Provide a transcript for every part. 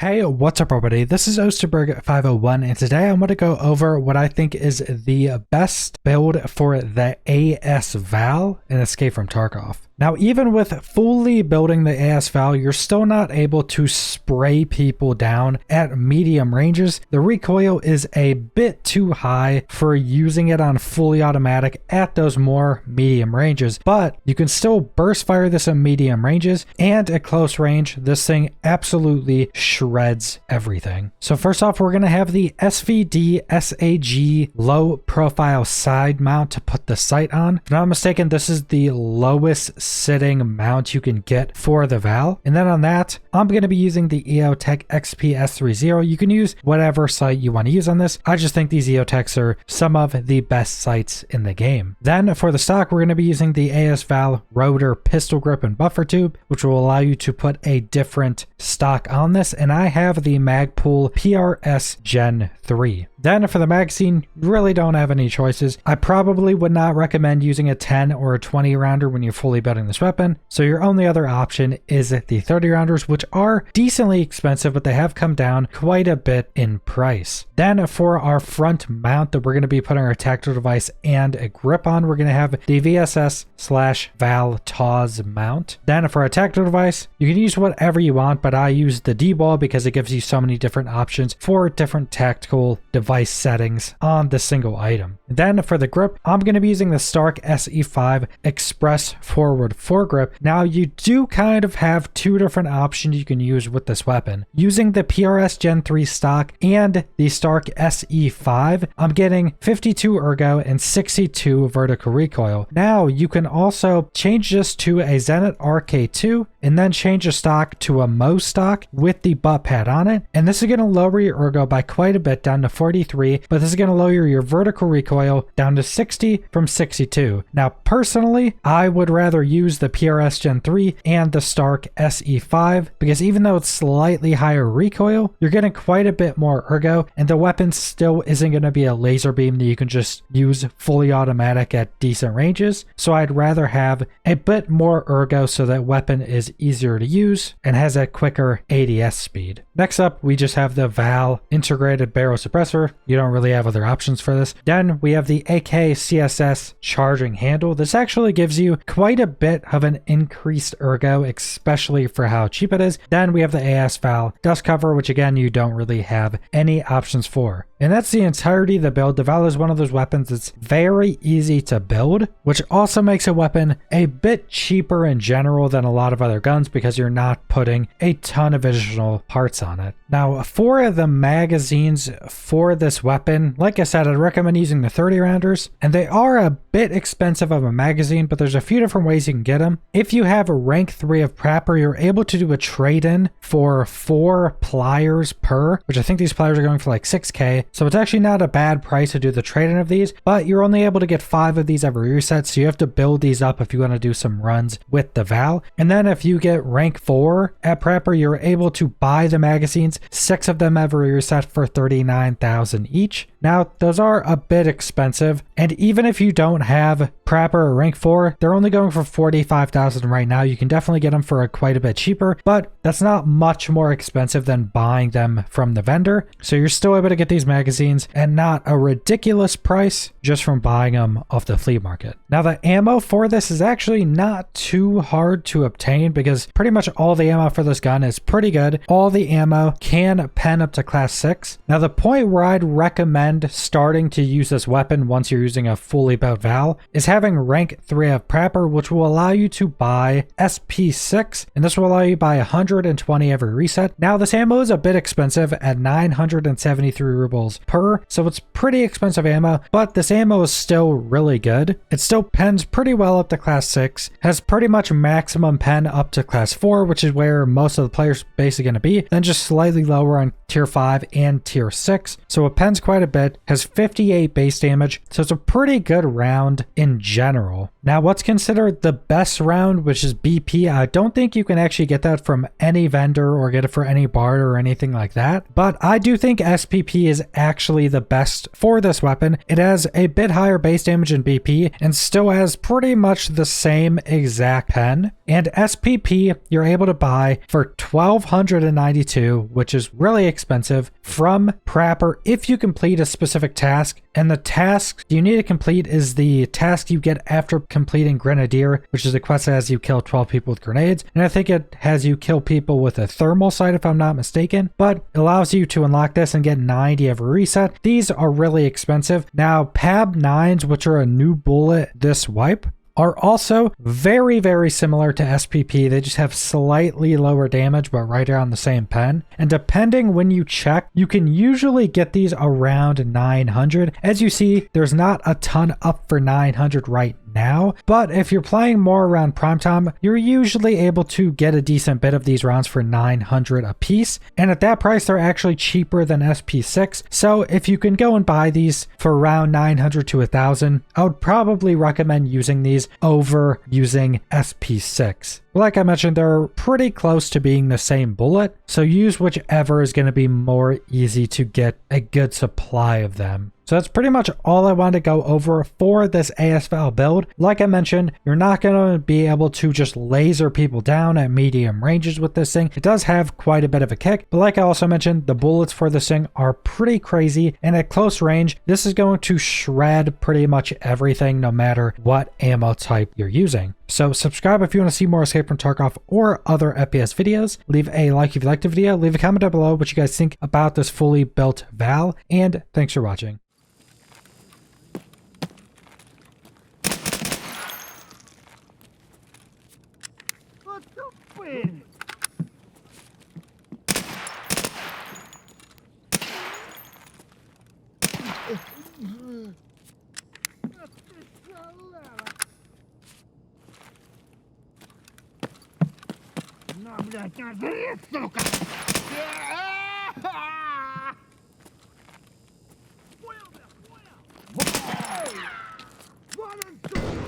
Hey, what's up everybody? This is Osterberg501 and today I'm going to go over what I think is the best build for the AS Val in Escape from Tarkov. Now, even with fully building the AS Val, you're still not able to spray people down at medium ranges. The recoil is a bit too high for using it on fully automatic at those more medium ranges, but you can still burst fire this at medium ranges, and at close range, this thing absolutely shreds everything. So first off, we're going to have the SVD SAG low profile side mount to put the sight on. If I'm not mistaken, this is the lowest sitting mount you can get for the Val. And then on that, I'm going to be using the EOTech XP-S30. You can use whatever sight you want to use on this. I just think these EOTechs are some of the best sights in the game. Then for the stock, we're going to be using the AS Val rotor pistol grip and buffer tube, which will allow you to put a different stock on this. And I have the Magpul PRS Gen 3. Then for the magazine, you really don't have any choices. I probably would not recommend using a 10 or a 20 rounder when you're fully building this weapon. So your only other option is the 30 rounders, which are decently expensive, but they have come down quite a bit in price. Then for our front mount that we're going to be putting our tactical device and a grip on, we're going to have the VSS/Val TAWS mount. Then for our tactical device, you can use whatever you want, but I use the D-ball because it gives you so many different options for different tactical device settings on the single item. Then for the grip, I'm going to be using the Stark SE5 Express Forward Foregrip. Now you do kind of have two different options you can use with this weapon. Using the PRS Gen 3 stock and the Stark SE5, I'm getting 52 ergo and 62 vertical recoil. Now you can also change this to a Zenit RK2 and then change the stock to a Mo stock with the butt pad on it. And this is going to lower your ergo by quite a bit down to 43, but this is going to lower your vertical recoil down to 60 from 62. Now, personally, I would rather use the PRS Gen 3 and the Stark SE5 because even though it's slightly higher recoil, you're getting quite a bit more ergo, and the weapon still isn't going to be a laser beam that you can just use fully automatic at decent ranges. So I'd rather have a bit more ergo so that weapon is easier to use and has a quicker ADS speed. Next up, we just have the Val integrated barrel suppressor. You don't really have other options for this. Then we have the AK CSS charging handle. This actually gives you quite a bit of an increased ergo, especially for how cheap it is. Then we have the AS Val dust cover, which again, you don't really have any options for. And that's the entirety of the build. The Val is one of those weapons that's very easy to build, which also makes a weapon a bit cheaper in general than a lot of other guns because you're not putting a ton of additional parts on it. Now, for the magazines for this weapon, like I said, I'd recommend using the 30 rounders, and they are a bit expensive of a magazine, but there's a few different ways you can get them. If you have a rank 3 of Prapper, you're able to do a trade-in for 4 pliers per, which I think these pliers are going for like 6K. So it's actually not a bad price to do the trade-in of these, but you're only able to get 5 of these every reset, so you have to build these up if you want to do some runs with the Val. And then if you get rank 4 at Prapper, you're able to buy the magazines, 6 of them every reset for 39,000 each. Now, those are a bit expensive, and even if you don't have Prapper or rank 4, they're only going for 45,000 right now. You can definitely get them for quite a bit cheaper, but that's not much more expensive than buying them from the vendor. So you're still able to get these magazines and not a ridiculous price just from buying them off the flea market. Now, the ammo for this is actually not too hard to obtain because pretty much all the ammo for this gun is pretty good. All the ammo can pen up to class 6. Now, the point where I'd recommend starting to use this weapon once you're using a fully built Val is having rank 3 of Prapper, which will allow you to buy SP6, and this will allow you to buy 120 every reset. Now, this ammo is a bit expensive at 973 rubles per, so it's pretty expensive ammo, but this ammo is still really good. It still pens pretty well up to class 6, has pretty much maximum pen up to class 4, which is where most of the players basically going to be, then just slightly lower on tier 5 and tier 6. So it pens quite a bit, has 58 base damage, so it's it's a pretty good round in general. Now, what's considered the best round, which is BP, I don't think you can actually get that from any vendor or get it for any barter or anything like that. But I do think SPP is actually the best for this weapon. It has a bit higher base damage than BP and still has pretty much the same exact pen. And SPP you're able to buy for $1,292, which is really expensive, from Prapper if you complete a specific task. And the task you need to complete is the task you get after completing Grenadier, which is a quest that has you kill 12 people with grenades. And I think it has you kill people with a thermal sight if I'm not mistaken, but it allows you to unlock this and get 90 every reset. These are really expensive. Now, PAB 9s, which are a new bullet this wipe, are also very, very similar to SPP. They just have slightly lower damage, but right around the same pen. And depending when you check, you can usually get these around 900. As you see, there's not a ton up for 900 right now, but if you're playing more around prime time, you're usually able to get a decent bit of these rounds for 900 a piece, and at that price they're actually cheaper than SP6. So if you can go and buy these for around 900 to 1,000, I would probably recommend using these over using SP6. Like I mentioned, they're pretty close to being the same bullet, so use whichever is going to be more easy to get a good supply of them. So that's pretty much all I wanted to go over for this AS Val build. Like I mentioned, you're not going to be able to just laser people down at medium ranges with this thing. It does have quite a bit of a kick, but like I also mentioned, the bullets for this thing are pretty crazy, and at close range, this is going to shred pretty much everything no matter what ammo type you're using. So subscribe if you want to see more Escape from Tarkov or other FPS videos. Leave a like if you liked the video. Leave a comment down below what you guys think about this fully built Val, and thanks for watching. На, блядь, назри, сука! Понял, бля, понял! Вон он, сука!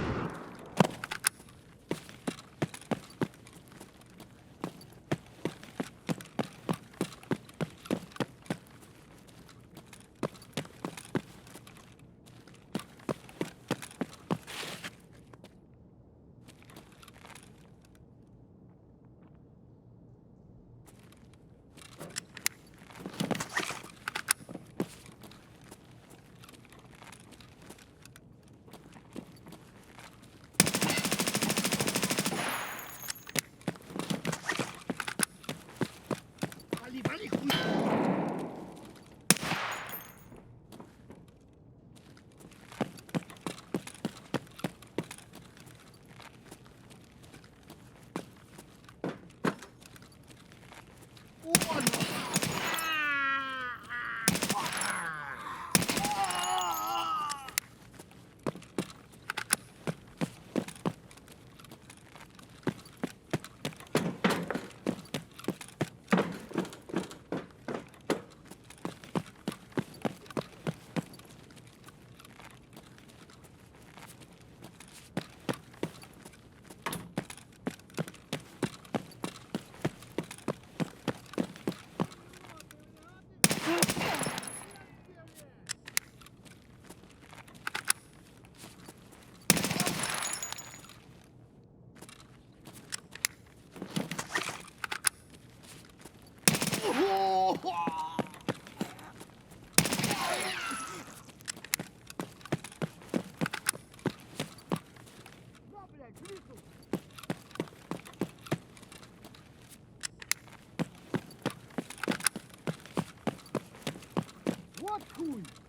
Вали, хуй! Вон! Вот хуй!